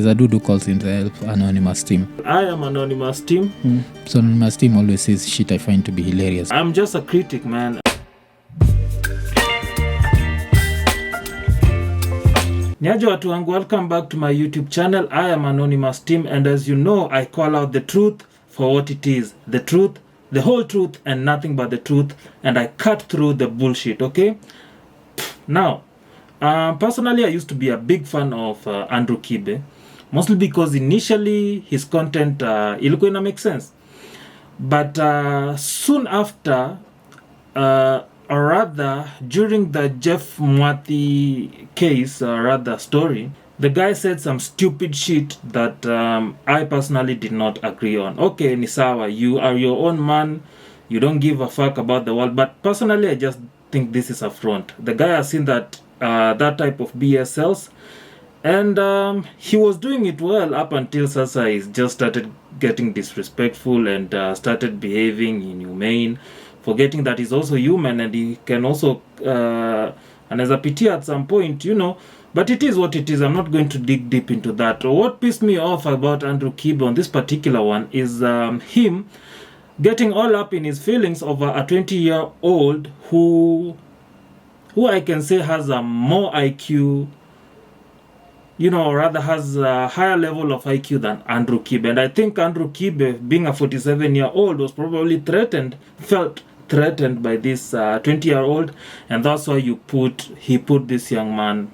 there's a dude who calls himself Anonymous Team. I am Anonymous Team. So Anonymous Team always says shit I find to be hilarious. I'm just a critic, man. Nyajo watu wangu, welcome back to my YouTube channel. I am Anonymous Team, and as you know, I call out the truth for what it is. The truth, the whole truth, and nothing but the truth. And I cut through the bullshit, okay? Now, personally, I used to be a big fan of Andrew Kibe. Mostly because initially, his content, ilikuwa ina make sense. But soon after, or rather, during the Jeff Mwati case, rather story, the guy said some stupid shit that I personally did not agree on. Okay, Nisawa, you are your own man. You don't give a fuck about the world. But personally, I just think this is a front. The guy has seen that that type of BS sells. And he was doing it well up until Sasa is just started getting disrespectful and started behaving inhumane, forgetting that he's also human and he can also anaweza pitia at some point, you know. But it is what it is. I'm not going to dig deep into that. What pissed me off about Andrew Kibe on this particular one is him getting all up in his feelings over a 20-year-old who I can say has a more IQ, you know, or rather has a higher level of IQ than Andrew Kibe. And I think Andrew Kibe, being a 47-year-old, was probably felt threatened by this 20-year-old, and that's why he put this young man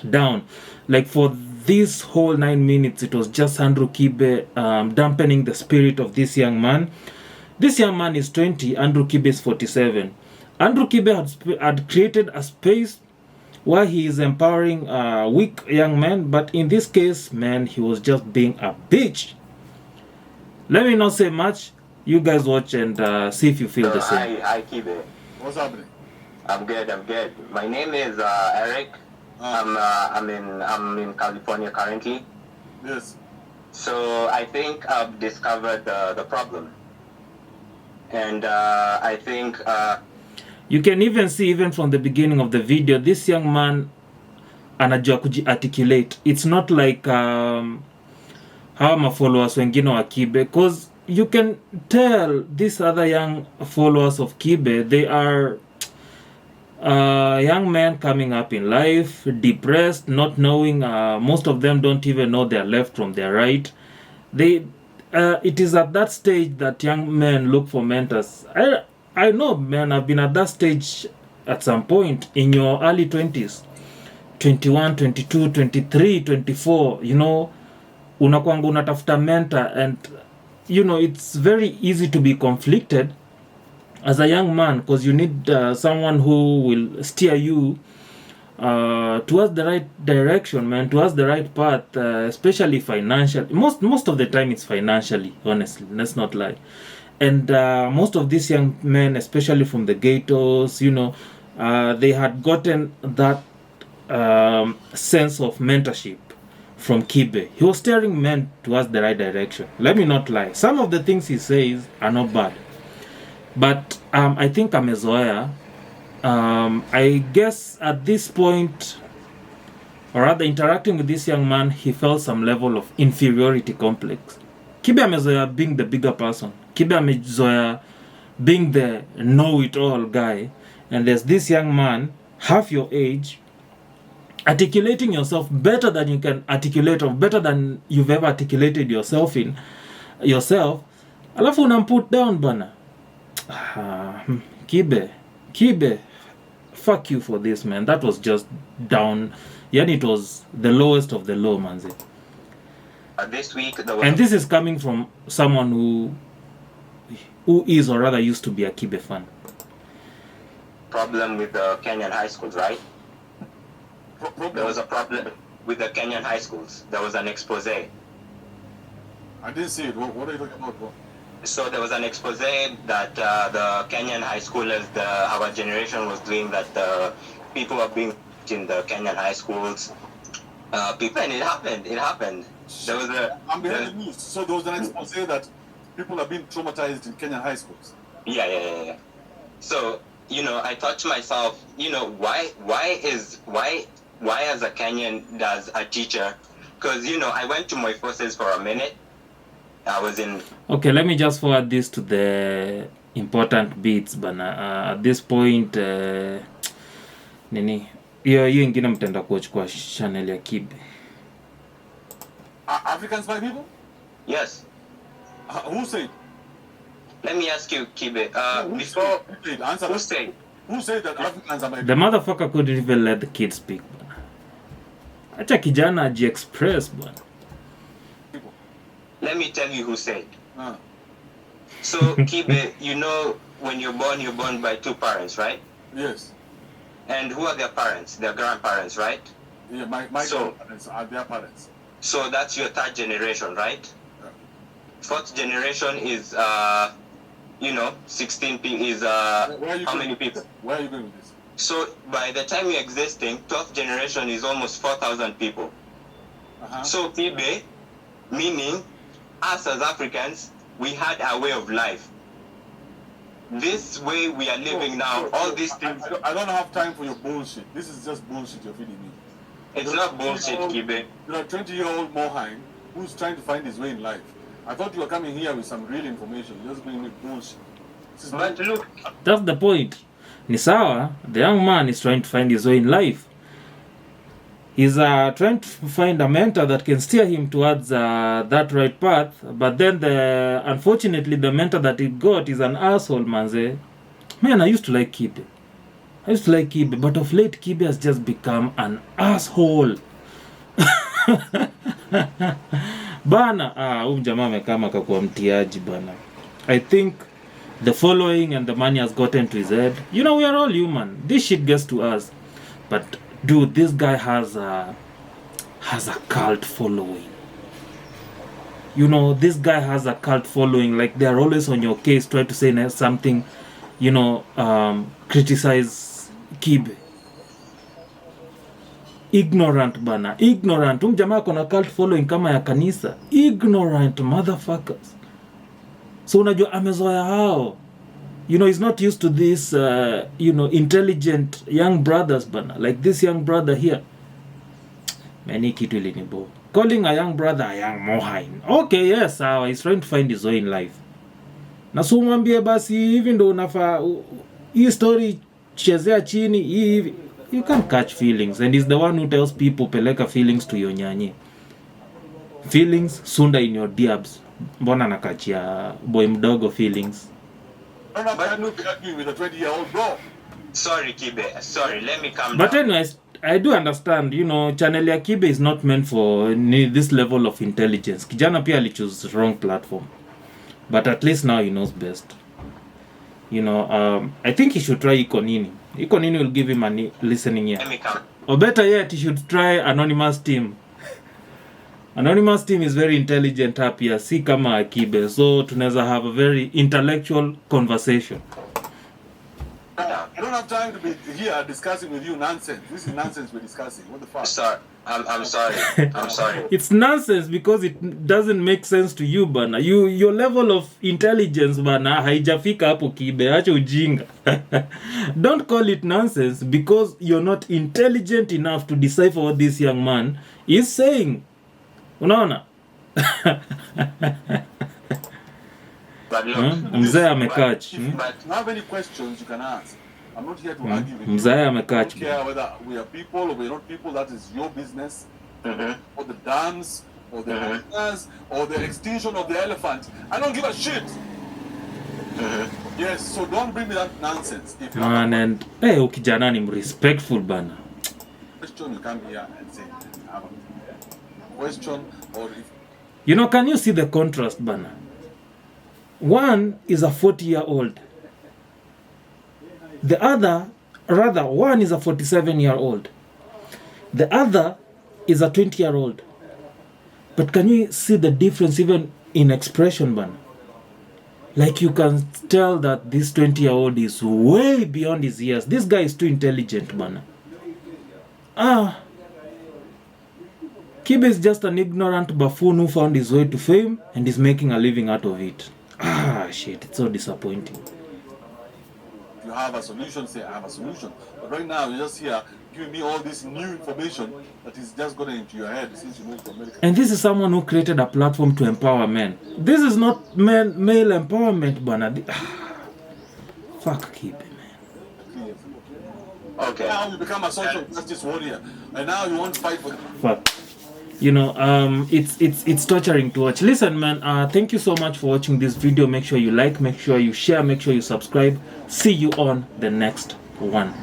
down. Like for this whole 9 minutes, it was just Andrew Kibe dampening the spirit of this young man. This young man is 20, Andrew Kibe is 47. Andrew Kibe had created a space where he is empowering weak young men, but in this case, man, he was just being a bitch. Let me not say much. You guys watch and see if you feel the same. Hi, Kibe. What's happening? I'm good. My name is Eric. I'm in California currently. Yes. So I think I've discovered the problem, and I think. You can even see, even from the beginning of the video, this young man anajua kuji-articulate. It's not like hawa followers wengine wa Kibe, because you can tell these other young followers of Kibe, they are young men coming up in life, depressed, not knowing, most of them don't even know their left from their right. It is at that stage that young men look for mentors. I know, man, I've been at that stage at some point in your early 20s. 21, 22, 23, 24, you know, unakwanga unatafuta mentor, and, you know, it's very easy to be conflicted as a young man because you need someone who will steer you towards the right direction, man, towards the right path, especially financially. Most of the time it's financially, honestly, let's not lie. And most of these young men, especially from the ghettos, you know, they had gotten that sense of mentorship from Kibe. He was steering men towards the right direction. Let me not lie. Some of the things he says are not bad. But I think amezoea. I guess at this point, or rather interacting with this young man, he felt some level of inferiority complex. Kibe amezoea being the bigger person. Kibe amezoea being the know-it-all guy. And there's this young man, half your age, articulating yourself better than you can articulate, or better than you've ever articulated yourself. Alafu unamput down, bana. Kibe, fuck you for this, man. That was just down. Yani it was the lowest of the low, manzi. This week, and this is coming from someone who is, or rather used to be a Kibe fan. Problem with the Kenyan high schools, right? There was a problem with the Kenyan high schools. There was an expose. I didn't see it. What are you talking about, bro? So there was an expose that the Kenyan high schoolers, our generation was doing, that the people were being in the Kenyan high schools. And it happened. There was I'm behind the news. So there was an expose that people are being traumatized in Kenyan high schools. Yeah. So, you know, I thought to myself, you know, why as a Kenyan does a teacher because I went to my forces for a minute. I was in. Okay, let me just forward this to the important bits bana. At this point nini hiyo ingine mtaenda kuchukua channel ya Kibe. African spy people? Yes. Who said? Let me ask you, Kibe. Before answer. Who said that Africans are my The motherfucker couldn't even let the kid speak. Acha kijana aji-express bwana. Let me tell you who said. So, Kibe, when you're born by two parents, right? Yes. And who are their parents? Their grandparents, right? Yeah, my grandparents are their parents. So that's your third generation, right? Yeah. Fourth generation is, 16 people is, how many people? Where are you going with this? So by the time you're existing, 12th generation is almost 4,000 people. So Kibe, meaning us as Africans, we had our way of life. This way we are living now, all these things. I don't have time for your bullshit. This is just bullshit you're feeding me. It's not bullshit, Kibe. You're a 20-year-old Mohine who's trying to find his way in life. I thought you were coming here with some real information. You're just bringing me bullshit. But look, that's the point. Ni sawa, the young man is trying to find his way in life. He's trying to find a mentor that can steer him towards that right path. But then unfortunately, the mentor that he got is an asshole, manze. Man, I used to like Kibe. But of late, Kibe has just become an asshole. Bana, jamaa amekama kakuwa mtiaji bana. I think the following and the money has gotten to his head. We are all human. This shit gets to us. But dude, this guy has a cult following. This guy has a cult following. Like, they are always on your case, try to say something, criticize Kibe. Ignorant bana. Ignorant. Jamaa kona cult following kama ya kanisa. Ignorant motherfuckers. So unajua amezoea hao. He's not used to this, intelligent young brothers bana. Like this young brother here. Many kitu ilinibo. Calling a young brother a young Mohine. Okay, yes, he's trying to find his way in life. Na so mwambie basi hivi ndo unafaa hii story chezea chini hivi. You can't catch feelings, and he's the one who tells people peleka feelings to your nyanye. Feelings sunda in your diabs. Mbona nakachia boy mdogo feelings? But look at me with a 20-year-old bro. Sorry, Kibe. Sorry, let me calm down. But anyways, I do understand, channel ya Kibe is not meant for this level of intelligence. Kijana pia alichoose wrong platform. But at least now he knows best. I think he should try Ikonini. Ikonini will give him a listening ear. Let me come. Or better yet, he should try Anonymous Team. Anonymous Team is very intelligent up here. Si kama Kibe. So tunaweza have a very intellectual conversation. I don't have time to be here discussing with you nonsense. This is nonsense we're discussing. What the fuck? Sorry. I'm sorry. I'm sorry. It's nonsense because it doesn't make sense to you, bana. Your level of intelligence, bana, haijafika hapo Kibe. Acha ujinga. Don't call it nonsense because you're not intelligent enough to decipher what this young man is saying. Unaona? But look, Mzee amekach. If you have any questions, you can ask. I'm not here to argue with you. Mzee I amekach. don't care whether we are people or we're not people. That is your business. Or the dams, or the hyenas, or the extinction of the elephant. I don't give a shit. Yes, so don't bring me that nonsense. If you have Man, and ukijana ni respectful bana. a question, you come here and say, I have a question, or if Can you see the contrast, bana? One is a 40-year-old. One is a 47-year-old. The other is a 20-year-old. But can you see the difference even in expression, bana? Like you can tell that this 20-year-old is way beyond his years. This guy is too intelligent, bana. Kibe is just an ignorant buffoon who found his way to fame and is making a living out of it. Shit, it's so disappointing. you have a solution, say I have a solution. But right now, you're just here giving me all this new information that is just going into your head since you moved to America. And this is someone who created a platform to empower men. This is not male empowerment, bana. Fuck Kibe, man. Okay. Now you become a social justice warrior, and now you want to fight for the Fuck. You know, it's torturing to watch. Listen, man, thank you so much for watching this video. Make sure you like, make sure you share, make sure you subscribe. See you on the next one.